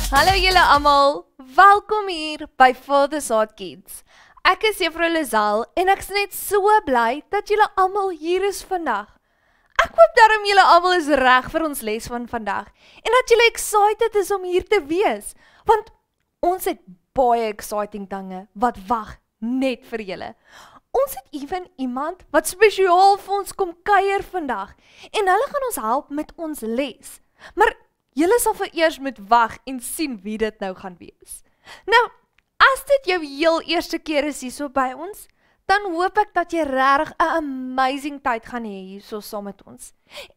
Hallo julle almal, welkom hier by Father's Heart Kids. Ek is Juffrou Lizal en ek is net so bly dat julle almal hier is vandag. Ek hoop daarom julle almal is reg vir ons les van vandag en dat julle excited is om hier te wees, want ons het baie exciting dinge wat wag net vir julle. Ons het even iemand wat spesiaal vir ons kom kuier vandag en hulle gaan ons help met ons les. Maar julle sal vereers moet wag en sien wie dit nou gaan wees. Nou, as dit jou heel eerste keer is hierso by ons, dan hoop ek dat jy regtig 'n amazing tyd gaan hê hierso saam met ons.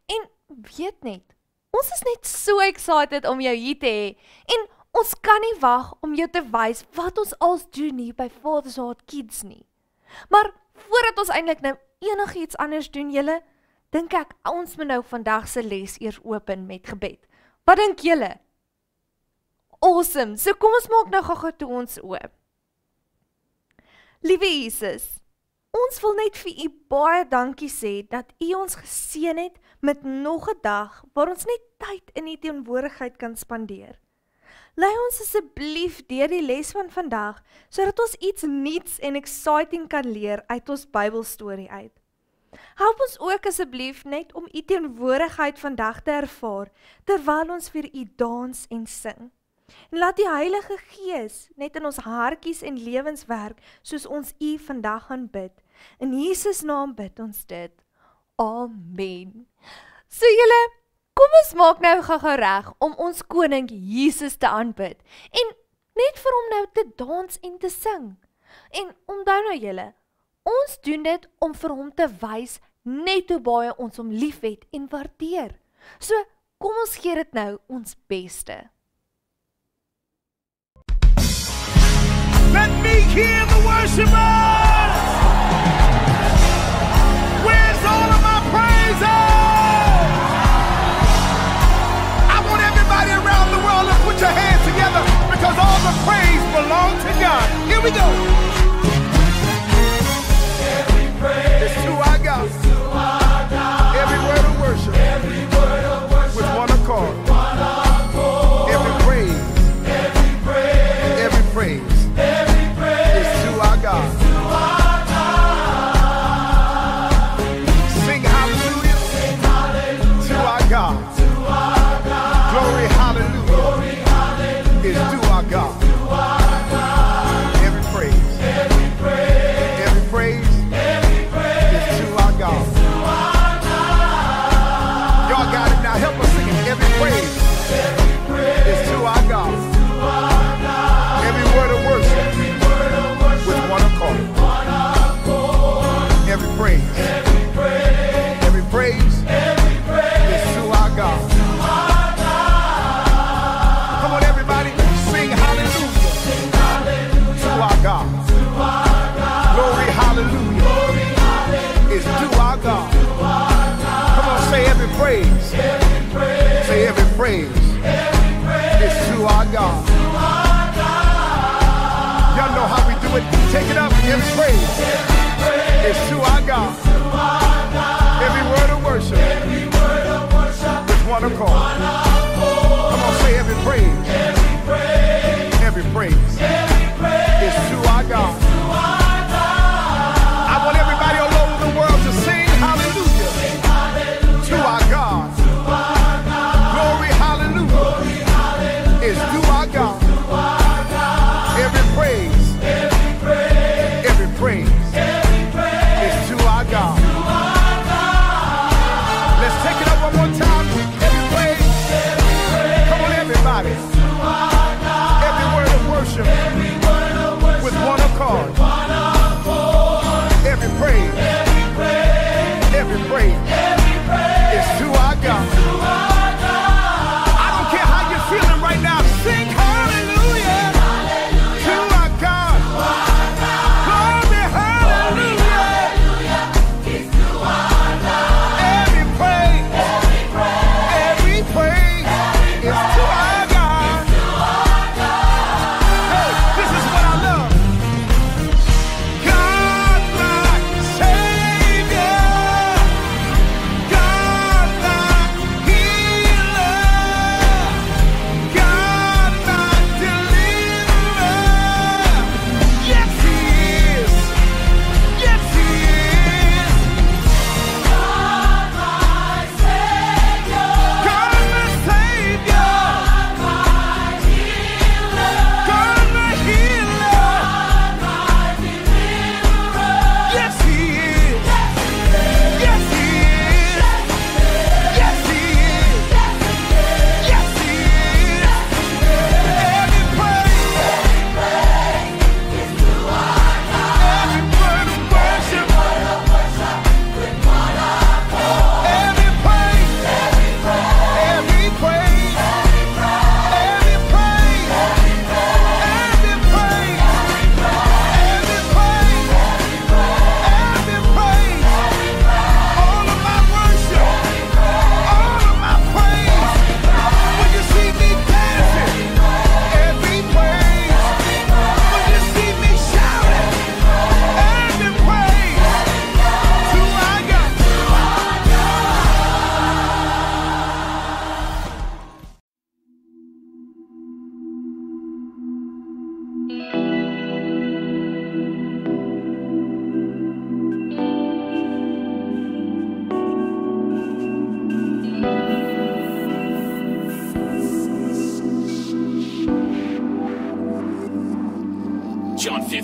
En weet net, ons is net so excited om jou hier te hê en ons kan nie wag om jou te wys wat ons als doen hier by Father's Heart Kids nie. Maar voordat ons eintlik nou enigiets anders doen julle, dink ek ons moet nou vandag se les eers open met gebed. Wat dink julle? Awesome, so kom ons maak nou gou toe ons oop. Liewe Jesus, ons wil net vir u baie dankie sê dat u ons geseën het met nog 'n dag waar ons net tyd in u teenwoordigheid kan spandeer. Lei ons asseblief deur die les van vandag, sodat ons iets nuuts en exciting kan leer uit ons Bybelstorie uit. Help ons ook asseblief net om u teenwoordigheid vandag te ervaar, terwyl ons vir u dans en sing. En laat die Heilige Gees net in ons hartjies en lewens werk, soos ons u vandag gaan bid. In Jesus naam bid ons dit. Amen. So julle, kom ons maak nou gou reg om ons koning Jesus te aanbid en net vir hom nou te dans en te sing. En onthou nou julle, ons doen dit om vir hom te wys net hoe baie ons hom liefhet en waardeer. So kom ons gee dit nou ons beste. Let me hear the worshipers! Where's all of my praises? I want everybody around the world to put your hands together because all the praise belongs to God. Here we go. Every praise is to our God. Every word of worship. With one accord. Every praise. Every praise. God. Sing hallelujah, to our God. Glory hallelujah, is to our God. Every praise, every praise is to our God. Y'all got it now. Help us sing it. Every praise is to our God. Every word of worship. One accord. Every praise is to our God. Come on, everybody, sing hallelujah to our God. Glory hallelujah is to our God. Come on, say every praise. Say every praise is to our God. Y'all know how we do it. Take it up. Every praise is to our God. Every word of worship with one accord. Come on, say every praise. Every praise is to our God. I want everybody all over the world to sing hallelujah to our God. Glory hallelujah is to our God. Every praise is to our God. Let's take it up one more time. Every praise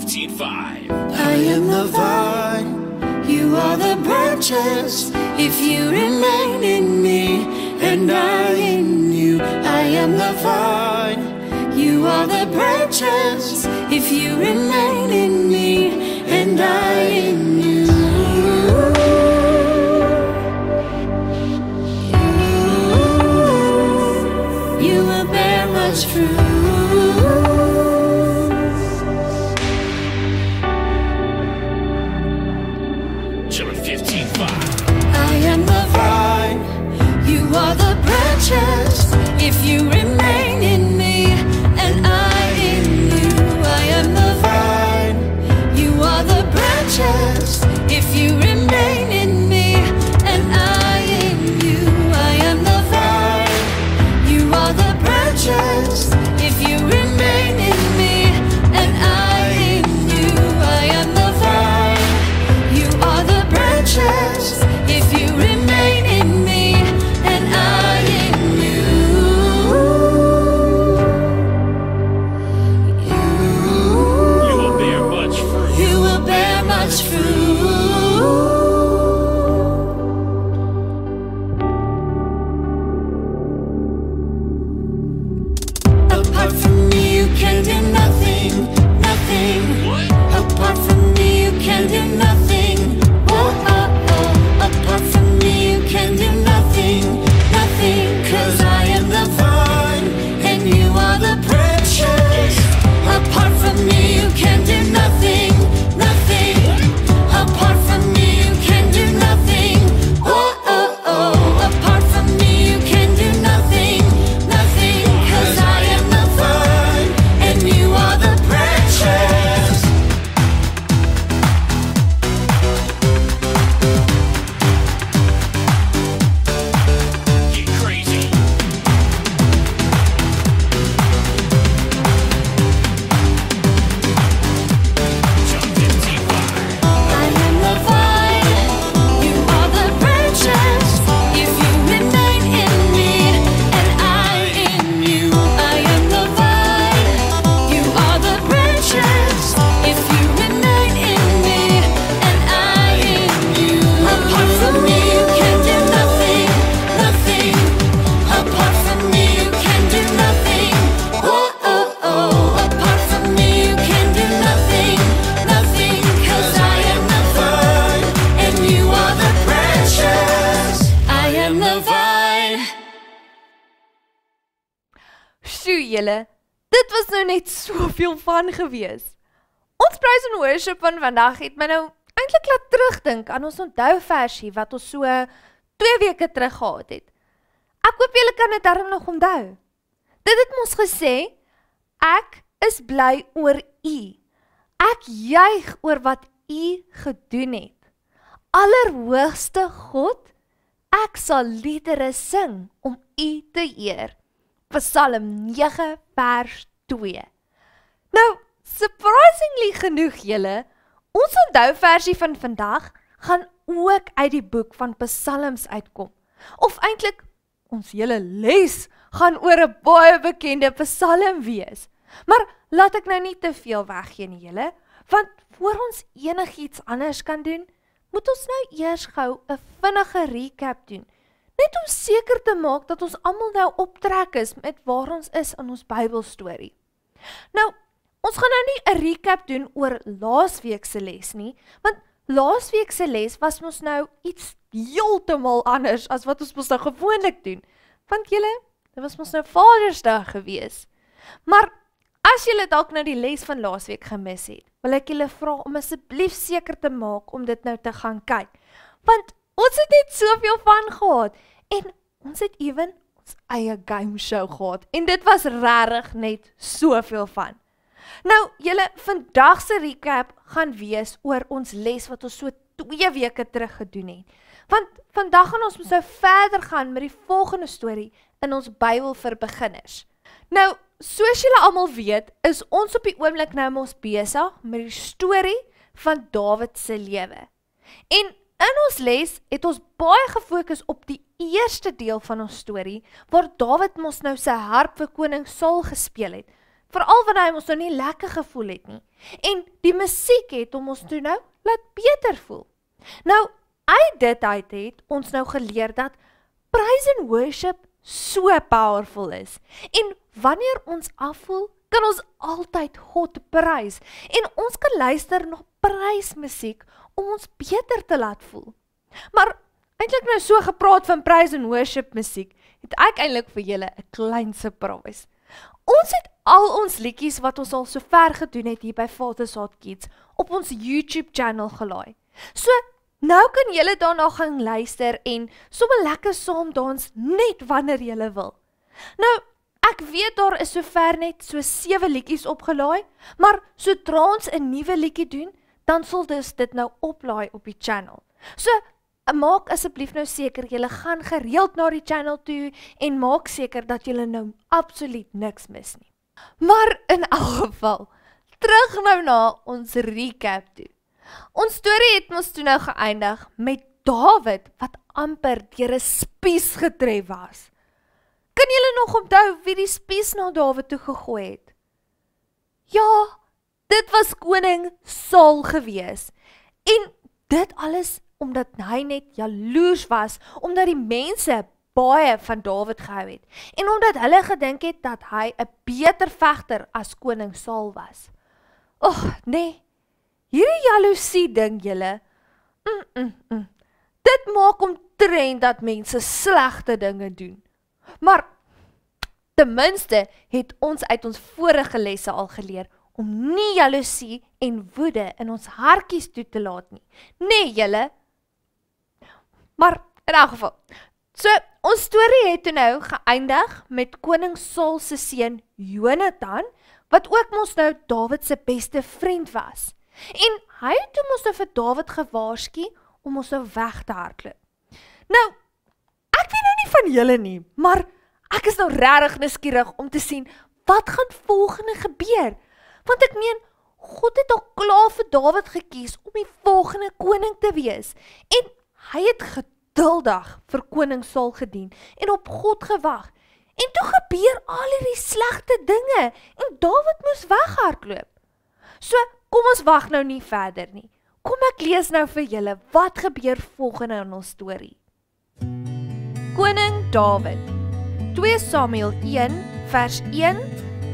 15:5. I am the vine, you are the branches. If you remain in me and I in you, I am the vine, you are the branches. If you remain in me and I in you, you will bear much fruit. Children 15:5. I am the vine, you are the branches. If you remain in me and I in you, I am the vine, you are the branches. If you remain in me and I in you, I am the vine, you are the branches. If you remain in me and I in you, I am the vine, you are the branches. If you remain in me and I in you, You will bear much fruit. you will bear much fruit. Apart from me, you can do nothing, nothing. What? Apart from me, you can do nothing. Oh, oh, oh. Apart from me, you can do nothing, nothing. 'Cause I am the vine and you are the branches. Apart from me, you can do nothing, nothing. Apart from me, you can do nothing. Oh, oh, oh. Apart from me, you can do nothing, nothing. 'Cause I am the vine and you are the branches. Get crazy. Children 15:5. I am the vine, you are the branches. If you remain in me and I in you, I am the vine, you are the branches. If you remain in me and I in you, apart from me you can do nothing, nothing. Apart from me you can do nothing. Oh, oh, oh. Apart from me you can do nothing, nothing. 'Cause I am the vine and you are the branches. I am the vine. Sjoe julle, dit was nou net soveel van gewees. Ons praise and worship van vandag het my nou eintlik laat terugdink aan ons onthou versie wat ons so 2 weke terug gehad het. Ek hoop julle kan dit darm nog onthou. Dit het ons gesê, ek is bly oor u. Ek juig oor wat u gedoen het. Allerhoogste God, ek sal liedere sing om u te eer. Psalm 9 vers 2. Nou, surprisingly genoeg julle, ons onthou versie van vandag gaan ook uit die boek van Psalms uitkom. Of eintlik, ons hele les gaan oor 'n baie bekende Psalm wees. Maar laat ek nou nie te veel weggee nie julle, want voor ons enigiets anders kan doen, moet ons nou eers gou 'n vinnige recap doen. Net om seker te maak dat ons almal nou optrek is met waar ons is in ons Bybelstorie. Nou, ons gaan nou nie 'n recap doen oor laasweek se les nie, want laasweek se les was mos nou iets heeltemal anders as wat ons mos nou gewoonlik doen. Want julle, dit was mos nou Vadersdag gewees. Maar as julle dalk nou die les van laasweek gemis het, wil ek julle vra om asseblief seker te maak om dit nou te gaan kyk. Want ons het net soveel van gehad en ons het ewen ons eie game show gehad en dit was regtig net soveel van. Nou, julle, vandag se recap gaan wees oor ons les wat ons so 2 weke terug gedoen het. Want vandag gaan ons mos nou verder gaan met die volgende storie in ons Bybel vir beginners. Nou, soos julle almal weet, is ons op die oomblik nou mos besig met die storie van Dawid se lewe. En in ons les het ons baie gefokus op die eerste deel van ons storie, waar Dawid mos nou sy harp vir koning Saul gespeel het. veral wanneer hy ons nou nie lekker gevoel het nie. En die musiek het hom ons toe nou laat beter voel. Nou, uit dit uit het ons nou geleer dat praise and worship so powerful is. En wanneer ons afvoel, kan ons altyd God prys. En ons kan luister na prysmusiek om ons beter te laat voel. Maar eintlik nou so gepraat van praise and worship musiek, het ek eintlik vir julle 'n klein surprise. Ons het al ons liedjies wat ons al so ver gedoen het hier by Father's Heart Kids op ons YouTube channel gelaai. So, nou kan julle daarna gaan luister en sommer lekker saam dans net wanneer julle wil. Nou, ek weet daar is sover net so 7 liedjies opgelaai, maar sodra ons 'n nuwe liedjie doen, dan sal dus dit nou oplaai op die channel. So, maak asseblief nou seker, julle gaan gereeld na die channel toe en maak seker dat julle nou absoluut niks mis nie. Maar in elk geval, terug nou na ons recap toe. Ons storie het ons toe nou geëindig met Dawid wat amper deur 'n spies getref was. Kan julle nog onthou wie die spies na Dawid toe gegooi het? Ja, dit was koning Saul gewees. En dit alles omdat hy net jaloers was, omdat die mense baie van Dawid gehou het, en omdat hulle gedink het dat hy 'n beter vegter as koning Saul was. Nee, hierdie jaloesie ding julle, dit maak omtrent dat mense slegte dinge doen. Maar, ten minste het ons uit ons vorige lesse al geleer, om nie jaloesie en woede in ons hartjies toe te laat nie. Nee, julle. Maar in elk geval, so ons storie het toe nou geëindig met koning Saul se seun Jonathan, wat ook mos nou Dawid se beste vriend was. En hy het toe mos nou vir Dawid gewaarsku om ons nou weg te hardloop. Nou, ek weet nou nie van julle nie, maar ek is nou regtig nuuskierig om te sien wat gaan volgende gebeur. Want ek meen, God het al klaar vir Dawid gekies om die volgende koning te wees. En hy het geduldig vir koning Saul gedien en op God gewag. En toe gebeur al hierdie slegte dinge en Dawid moes weghardloop. So, kom ons wag nou nie verder nie. Kom ek lees nou vir julle wat gebeur volgende in ons storie. Koning Dawid, 2 Samuel 1 vers 1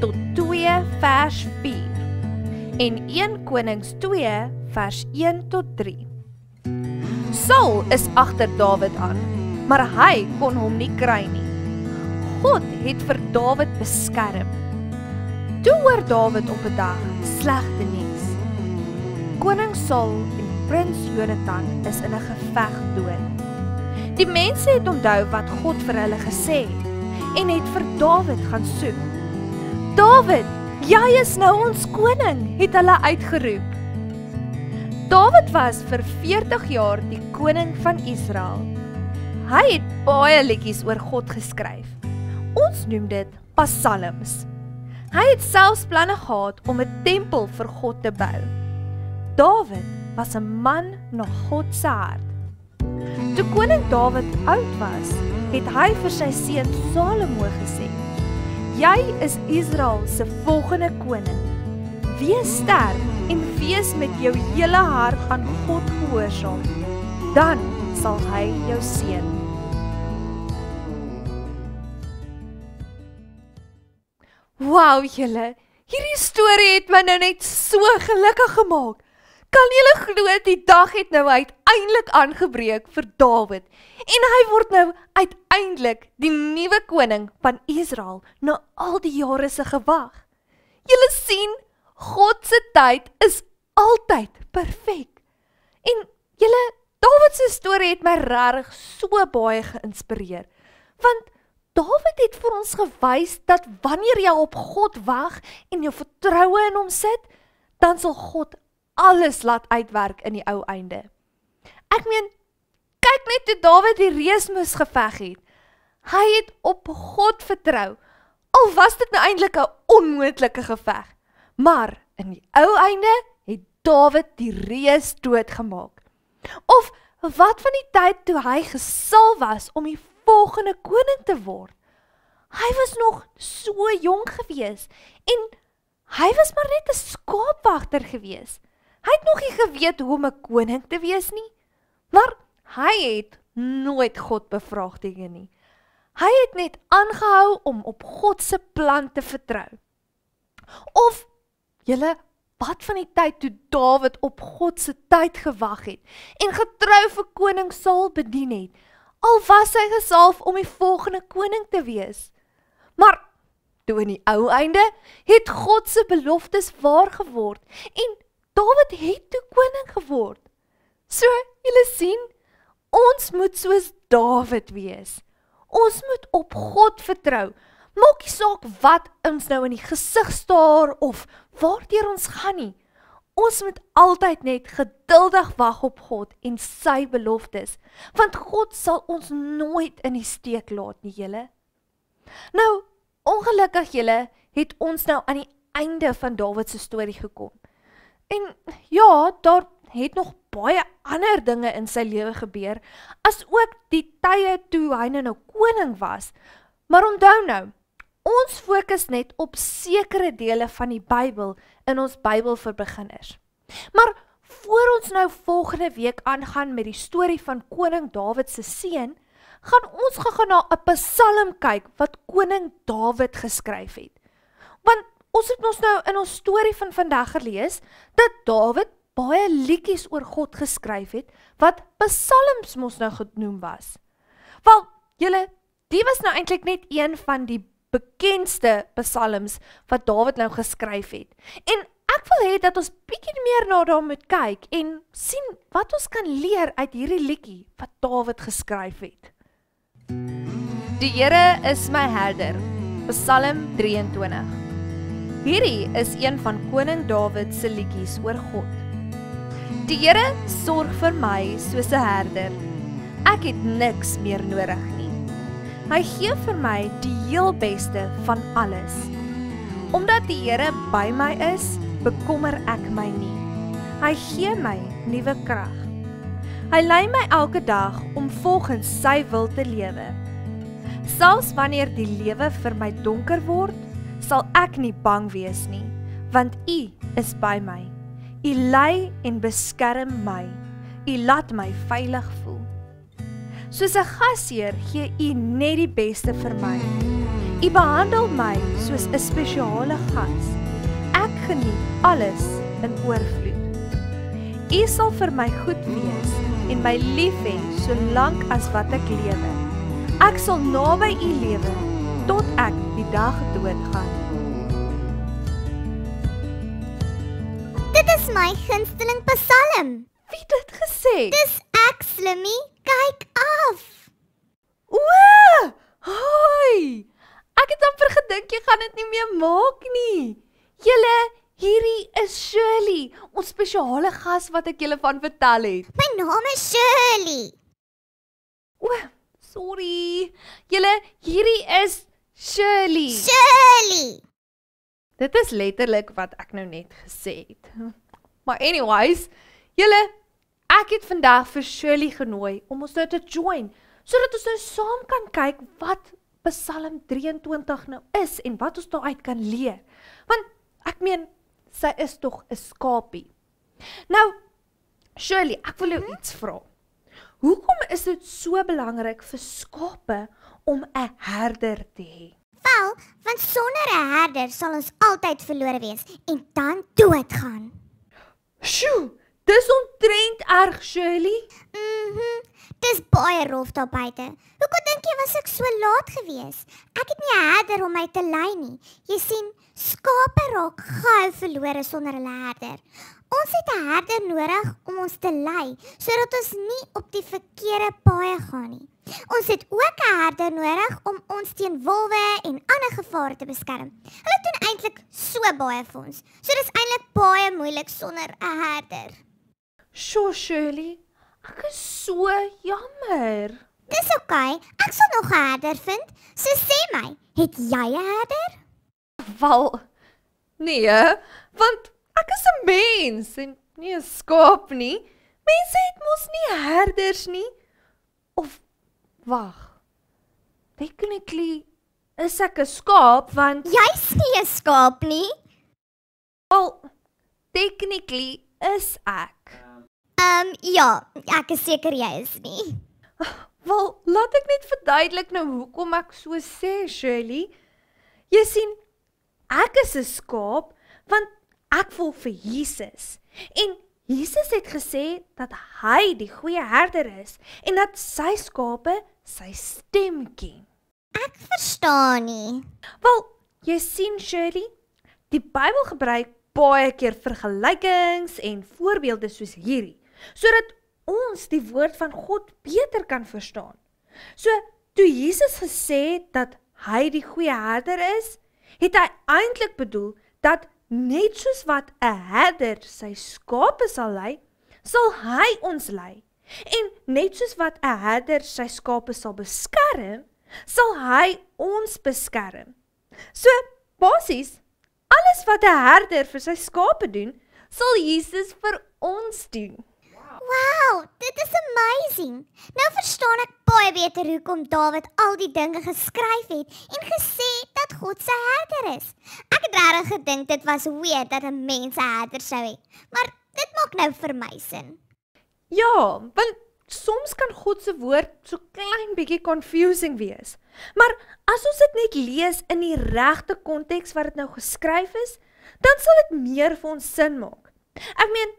tot 2 vers 4 en 1 Konings 2 vers 1 tot 3. Saul is agter Dawid aan, maar hy kon hom nie kry nie. God het vir Dawid beskerm. Toe hoor Dawid op 'n dag slegte nuus. Koning Saul en prins Jonathan is in 'n geveg dood. Die mense het onthou wat God vir hulle gesê het en het vir Dawid gaan soek. Dawid, jy is nou ons koning, het hulle uitgeroep. Dawid was vir 40 jaar die koning van Israel. Hy het baie liedjies oor God geskryf. Ons noem dit psalms. Hy het selfs planne gehad om 'n tempel vir God te bou. Dawid was 'n man na God se hart. Toe koning Dawid oud was, het hy vir sy seun Salomo gesê: "Jy is Israel se volgende koning. Wees sterk en wees met jou hele hart aan God gehoorsaam. Dan sal hy jou seën." Wow, julle, hierdie storie het my nou net so gelukkig gemaak. Kan julle glo die dag het nou uiteindelik aangebreek vir Dawid en hy word nou uiteindelik die nuwe koning van Israel na al die jare se gewag. Julle sien, God se tyd is altyd perfek. En julle, Dawid se storie het my regtig so baie geïnspireer, want Dawid het vir ons gewys dat wanneer jy op God wag en jou vertroue in hom sit, dan sal God alles laat uitwerk in die ou einde. Ek meen, kyk net toe Dawid die reus moes geveg het. Hy het op God vertrou, al was dit nou eintlik 'n onmoontlike geveg. Maar in die ou einde het Dawid die reus doodgemaak. Of wat van die tyd toe hy gesalf was om die volgende koning te word? Hy was nog so jong gewees en hy was maar net 'n skaapwagter gewees. Hy het nog nie geweet hoe om 'n koning te wees nie. Maar hy het nooit God bevraagteken nie. Hy het net aangehou om op God se plan te vertrou. Of, wat van die tyd toe Dawid op God se tyd gewag het en getrou vir koning Saul bedien het, al was hy gesalf om die volgende koning te wees. Maar toe in die ou einde het God se beloftes waar geword en Dawid het toe koning geword. So, julle sien, ons moet soos Dawid wees. Ons moet op God vertrou. Maak nie saak wat ons nou in die gesig staar of waartoe ons gaan nie. Ons moet altyd net geduldig wag op God en sy beloftes, want God sal ons nooit in die steek laat nie, julle. Nou, ongelukkig julle, het ons nou aan die einde van Dawid se storie gekom. En ja, daar het nog baie ander dinge in sy lewe gebeur, as ook die tye toe hy nou koning was. Maar onthou nou, ons fokus net op sekere dele van die Bybel in ons Bybel vir beginners. Maar voor ons nou volgende week aangaan met die storie van koning Dawid se seun, gaan ons gou na 'n psalm kyk wat koning Dawid geskryf het. Want ons het mos nou in ons storie van vandag gelees dat Dawid baie liedjies oor God geskryf het wat psalms mos nou genoem was. Wel, julle, die was nou eintlik net een van die bekendste psalms wat Dawid nou geskryf het. En ek wil hê dat ons bietjie meer na daar moet kyk en sien wat ons kan leer uit hierdie liedjie wat Dawid geskryf het. Die Here is my herder, Psalm 23. Hierdie is een van koning Dawid se liedjies oor God. Die Here sorg vir my soos 'n herder. Ek het niks meer nodig nie. Hy gee vir my die heel beste van alles. Omdat die Here by my is, bekommer ek my nie. Hy gee my nuwe krag. Hy lei my elke dag om volgens sy wil te lewe. Selfs wanneer die lewe vir my donker word, sal ek nie bang wees nie, want U is by my. U lei en beskerm my. U laat my veilig voel. Soos 'n gasheer gee U net die beste vir my. U behandel my soos 'n spesiale gas. Ek geniet alles in oorvloed. U sal vir my goed wees en my lief hê solank as wat ek lewe. Ek sal naby U lewe tot ek die dag doodgaan. Dit is my gunsteling psalm. Wie het dit gesê? Dis ek, Slimmie. Kyk af. O! Hoi! Ek het amper gedink jy gaan dit nie meer maak nie. Julle, hierdie is Shirley, ons spesiale gas wat ek julle van vertel het. My naam is Shirley. O, sorry. Julle, hierdie is Shirley. Shirley. Dit is letterlik wat ek nou net gesê het. Maar anyways, julle, ek het vandag vir Shirley genooi om ons nou te join, sodat ons nou saam kan kyk wat Psalm 23 nou is en wat ons daaruit kan leer. Want ek meen, sy is tog 'n skapie. Nou, Shirley, ek wil jou iets vra. Hoekom is dit so belangrik vir skape om 'n herder te hê? Wel, want sonder 'n herder sal ons altyd verlore wees en dan doodgaan. Sjoe, dis omtrent erg, Shirley. Dis baie rof daar buite. Hoekom dink jy was ek so laat gewees? Ek het nie 'n herder om my te lei nie. Jy sien, skape raak gou verlore sonder hulle herder. Ons het 'n herder nodig om ons te lei, sodat ons nie op die verkeerde paaie gaan nie. Ons het ook 'n herder nodig om ons teen wolwe en ander gevare te beskerm. Hulle doen eintlik so baie vir ons. So dis eintlik baie moeilik sonder 'n herder. Sjoe, Shirley, ek is so jammer. Dis oukei, ek sal nog 'n herder vind. So sê my, het jy 'n herder? Wel, nee, want ek is 'n mens en nie 'n skaap nie. Mense het mos nie herders nie. Of, wag, technically is ek 'n skaap, want Jy's nie 'n skaap nie. Wel, technically is ek. Ja, ek is seker jy is nie. Wel, laat ek net verduidelik nou hoekom ek so sê, Shirley. Jy sien, ek is 'n skaap want ek volg vir Jesus. En Jesus het gesê dat hy die goeie herder is en dat sy skape sy stem ken. Ek verstaan nie. Wel, jy sien, Shirley, die Bybel gebruik baie keer vergelykings en voorbeelde soos hierdie, sodat ons die woord van God beter kan verstaan. So, toe Jesus gesê het dat hy die goeie herder is, het hy eintlik bedoel dat net soos wat 'n herder sy skape sal lei, sal hy ons lei. En net soos wat 'n herder sy skape sal beskerm, sal hy ons beskerm. So, basies, alles wat 'n herder vir sy skape doen, sal Jesus vir ons doen. Wow, dit is amazing. Nou verstaan ek baie beter hoekom Dawid al die dinge geskryf het en gesê dat God sy herder is. Ek het regtig gedink dit was weird dat 'n mens 'n herder sou hê, maar dit maak nou vir my sin. Ja, want soms kan God se woord so klein bietjie confusing wees. Maar as ons dit net lees in die regte konteks wat dit nou geskryf is, dan sal dit meer vir ons sin maak. Ek meen,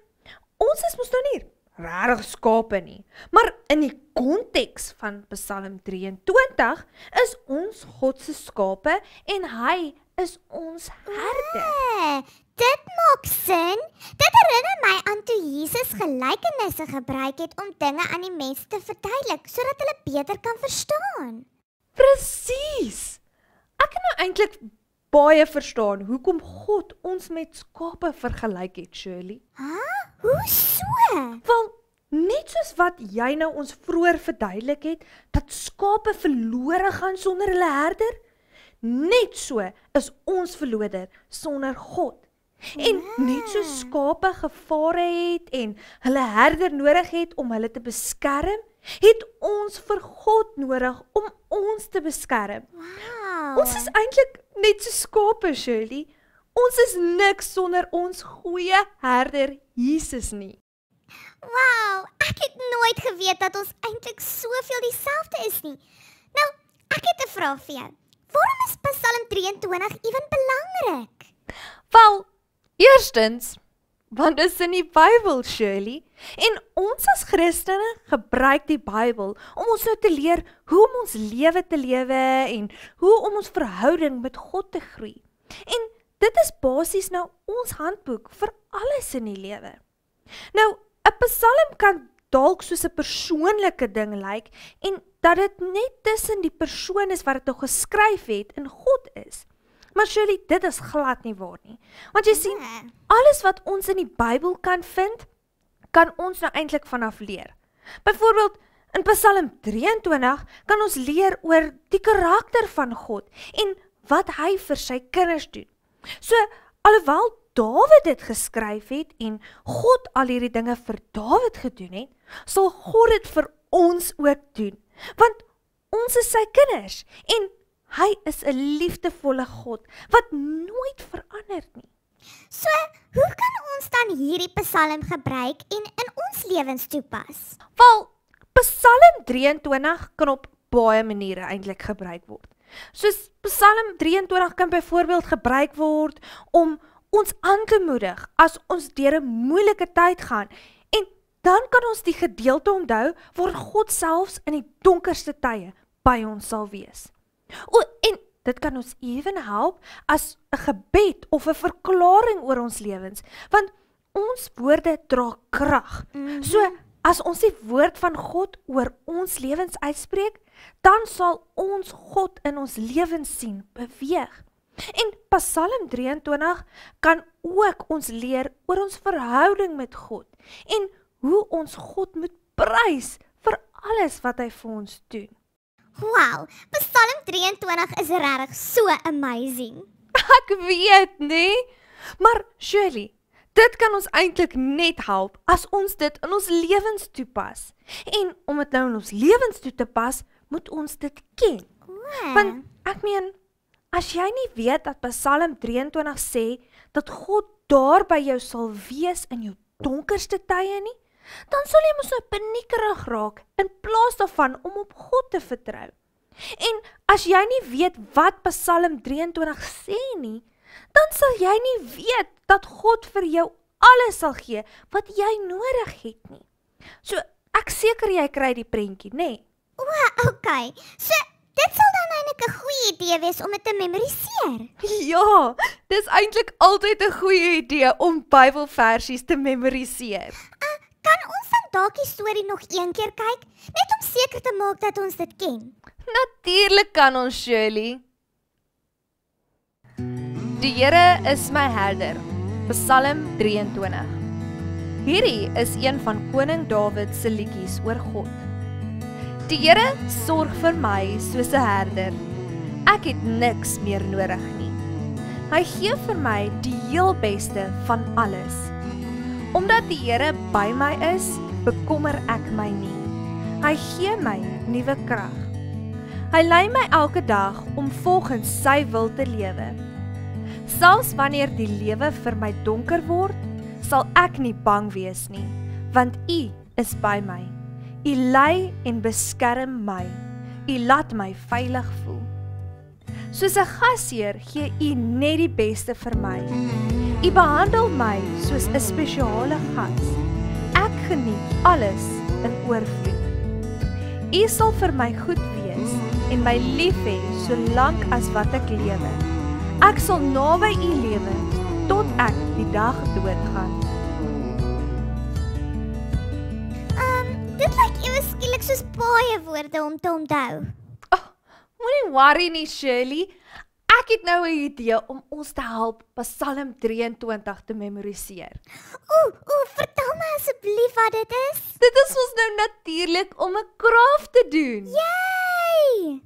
ons is mos nou nie regtig skape nie, maar in die konteks van Psalm 23 is ons God se skape en hy is ons herder. Dit maak sin. Dit herinner my aan toe Jesus gelykenisse gebruik het om dinge aan die mense te verduidelik sodat hulle beter kan verstaan. Presies. Ek kan nou eintlik baie verstaan hoekom God ons met skape vergelyk het, Shirley. Hoe so? Wel, net soos wat jy nou ons vroeër verduidelik het dat skape verlore gaan sonder hulle herder, net so is ons verlore sonder God. En net so skape gevare het en hulle herder nodig het om hulle te beskerm, het ons vir God nodig om ons te beskerm. Wow. Ons is eintlik net so skape, Shirley. Ons is niks sonder ons goeie herder Jesus nie. Wow, ek het nooit geweet dat ons eintlik soveel dieselfde is nie. Nou, ek het 'n vraag vir jou. Waarom is Psalm 23 ewen belangrik? Wel, eerstens, want dit is in die Bybel, Shirley. En ons as Christene gebruik die Bybel om ons nou te leer hoe om ons lewe te lewe en hoe om ons verhouding met God te groei. En dit is basies nou ons handboek vir alles in die lewe. Nou, 'n Psalm kan dalk soos 'n persoonlike ding lyk en dat dit net tussen die persoon is wat dit nou geskryf het en God is. Maar Shirley, dit is glad nie waar nie. Want jy sien, alles wat ons in die Bybel kan vind, kan ons nou eintlik vanaf leer. Byvoorbeeld, in Psalm 23 kan ons leer oor die karakter van God en wat hy vir sy kinders doen. So, alhoewel Dawid dit geskryf het en God al hierdie dinge vir Dawid gedoen het, sal God dit vir ons ook doen. Want ons is sy kinders en hy is 'n liefdevolle God wat nooit verander nie. So, hoe kan ons dan hierdie Psalm gebruik en in ons lewens toepas? Wel, Psalm 23 kan op baie maniere eintlik gebruik word. Soos Psalm 23 kan byvoorbeeld gebruik word om ons aan te moedig as ons deur 'n moeilike tyd gaan en dan kan ons die gedeelte onthou waar God selfs in die donkerste tye by ons sal wees. En dit kan ons ewen help as 'n gebed of 'n verklaring oor ons lewens, want ons woorde dra krag. So, as ons die woord van God oor ons lewens uitspreek, dan sal ons God in ons lewens sien beweeg. En Psalm 23 kan ook ons leer oor ons verhouding met God en hoe ons God moet prys vir alles wat hy vir ons doen. Wow, Psalm 23 is regtig so amazing. Ek weet, nee. Maar Shirley, dit kan ons eintlik net help as ons dit in ons lewens toepas. En om dit nou in ons lewens toe te pas, moet ons dit ken. Want ek meen, as jy nie weet dat Psalm 23 sê dat God daar by jou sal wees in jou donkerste tye nie, dan sal jy mos nou paniekerig raak in plaas daarvan om op God te vertrou. En as jy nie weet wat Psalm 23 sê nie, dan sal jy nie weet dat God vir jou alles sal gee wat jy nodig het nie. So, ek seker jy kry die prentjie, nê? O, okay. So, dit sal dan eintlik 'n goeie idee wees om dit te memoriseer. Ja, dis eintlik altyd 'n goeie idee om Bybelversies te memoriseer. Kan ons dan dalk die storie nog een keer kyk, net om seker te maak dat ons dit ken? Natuurlik kan ons, Shirley. Die Here is my herder. Psalm 23. Hierdie is een van koning Dawid se liedjies oor God. Die Here sorg vir my soos 'n herder. Ek het niks meer nodig nie. Hy gee vir my die heel beste van alles. Omdat die Here by my is, bekommer ek my nie. Hy gee my nuwe krag. Hy lei my elke dag om volgens sy wil te lewe. Selfs wanneer die lewe vir my donker word, sal ek nie bang wees nie, want U is by my. U lei en beskerm my. U laat my veilig voel. Soos 'n gasheer gee U net die beste vir my. U behandel my soos 'n spesiale gas. Ek geniet alles in oorvloed. U sal vir my goed wees en my lief hê solank as wat ek lewe. Ek sal naby U lewe tot ek die dag doodgaan. Dit lyk ewe skielik soos baie woorde om te onthou. Moenie worry nie, Shirley. Ek het nou 'n idee om ons te help Psalm 23 te memoriseer. Vertel my asseblief wat dit is. Dit is ons nou natuurlik om 'n kraaf te doen. Yay!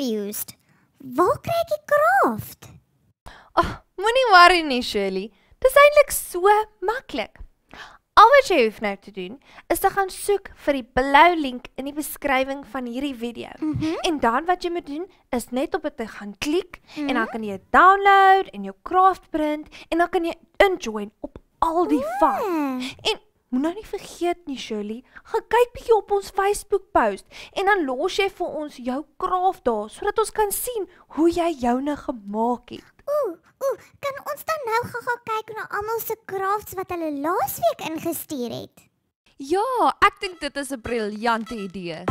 confused. Waar kry ek die kraft? Moenie worry nie, Shirley. Dis eintlik so maklik. Al wat jy hoef nou te doen, is te gaan soek vir die blou link in die beskrywing van hierdie video. En dan wat jy moet doen, is net op dit te gaan klik, en dan kan jy download, en jou craft print, en dan kan jy injoin op al die van. En moet nou nie vergeet nie, Shirley, gaan kyk bietjie op ons Facebook post, en dan los jy vir ons jou craft daar, sodat ons kan sien hoe jy joune gemaak het. Kan ons dan nou gaan kyk na almal se crafts wat hulle laasweek ingestuur het? Ja, ek dink dit is 'n briljante idee.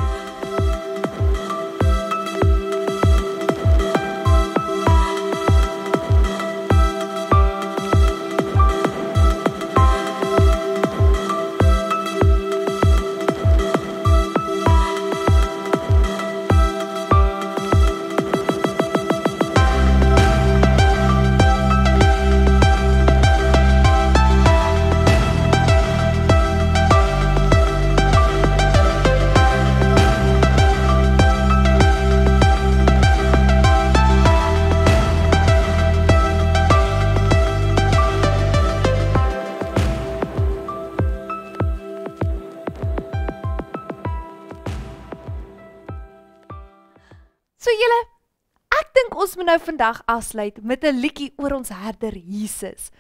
So julle, ek dink ons moet nou vandag afsluit met 'n liedjie oor ons herder Jesus.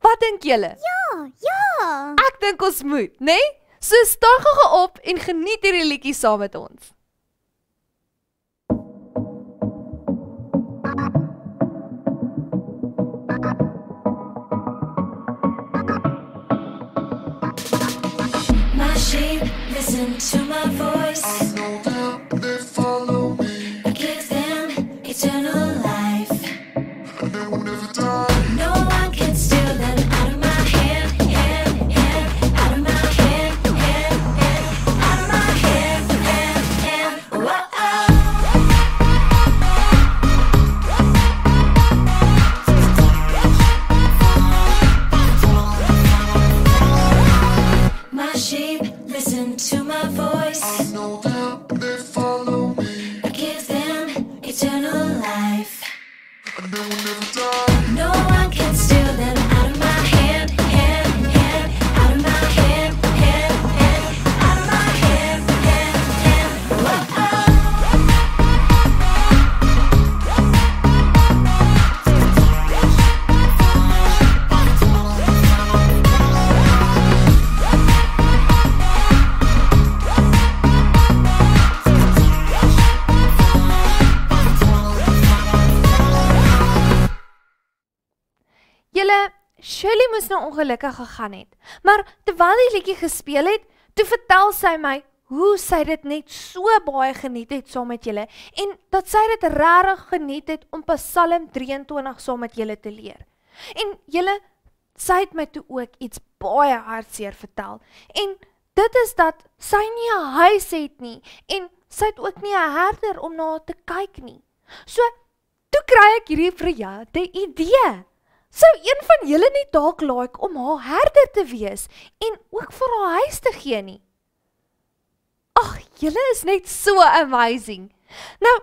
Wat dink julle? Ja. Ek dink ons moet, né? So staan gou op en geniet hierdie liedjie saam met ons. My sheep listen to my voice. I know that they follow me, I give them eternal life. and they will never die. No one can steal them out of my hand, out of my hand, out of my hand. Whoa. My sheep listen to my voice. I know that they follow me, I give them eternal life. and they will never die. No one can steal them out of my hand, out of my hand, out of my hand. Whoa. Julle, Shirley moes nou ongelukkig gegaan het. Maar terwyl die liedjie gespeel het, toe vertel sy my hoe sy dit net so baie geniet het saam met julle en dat sy dit regtig geniet het om Psalm 23 saam met julle te leer. En julle, sy het my toe ook iets baie hartseer vertel. En dit is dat sy nie 'n huis het nie en sy het ook nie 'n herder om na te kyk nie. So, toe kry ek hierdie briljante idee. Sou een van julle nie dalk like om haar herder te wees en ook vir haar huis te gee nie? Ag, julle is net so amazing. Nou,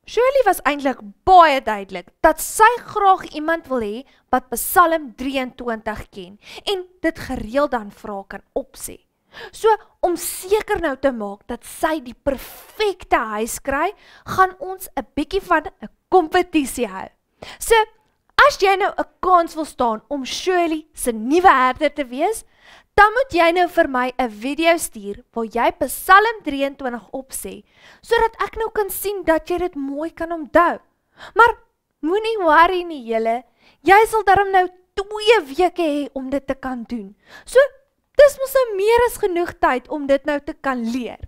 Shirley was eintlik baie duidelik dat sy graag iemand wil hê wat Psalm 23 ken en dit gereeld dan vir haar kan opsê. So, om seker nou te maak dat sy die perfekte huis kry, gaan ons 'n bietjie van 'n kompetisie hou. So, as jy nou 'n kans wil staan om Shirley se nuwe herder te wees, dan moet jy nou vir my 'n video stuur waar jy Psalm 23 opsê, sodat ek nou kan sien dat jy dit mooi kan onthou. Maar moenie worry nie julle, jy sal darm nou 2 weke hê om dit te kan doen. So, dis mos nou meer as genoeg tyd om dit nou te kan leer.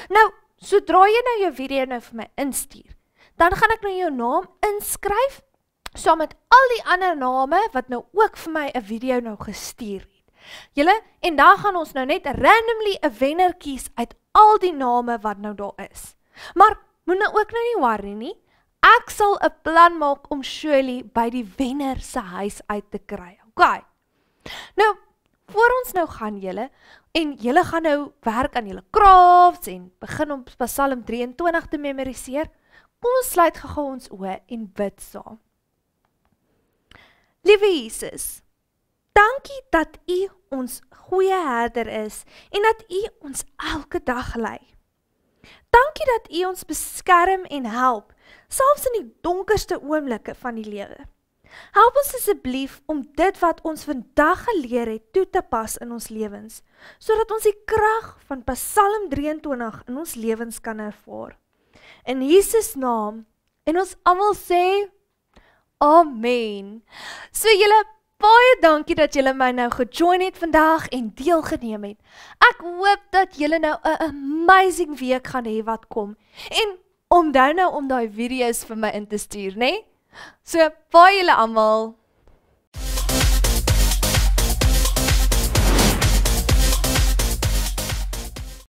Nou, sodra jy nou jou video nou vir my instuur, dan gaan ek nou jou naam inskryf, saam met al die ander name wat nou ook vir my 'n video nou gestuur het. Julle, en dan gaan ons nou net randomly 'n wenner kies uit al die name wat nou daar is. Maar moet nou ook nou nie worry nie. Ek sal 'n plan maak om Shirley by die wenner se huis uit te kry. Okay. Nou, voor ons nou gaan julle, en julle gaan nou werk aan julle crafts en begin om Psalm 23 te memoriseer, Kom ons sluit gou ons oë en bid saam. Liewe Jesus, dankie dat U ons goeie herder is en dat U ons elke dag lei. Dankie dat U ons beskerm en help, selfs in die donkerste oomblikke van die lewe. Help ons asseblief om dit wat ons vandag geleer het toe te pas in ons lewens, sodat ons die krag van Psalm 23 in ons lewens kan ervaar. In Jesus naam, en ons almal sê, Amen. So julle, baie dankie dat julle my nou gejoin het vandag en deelgeneem het. Ek hoop dat julle nou 'n amazing week gaan hê wat kom. En onthou nou om daai video's vir my in te stuur, né? So, baie julle almal.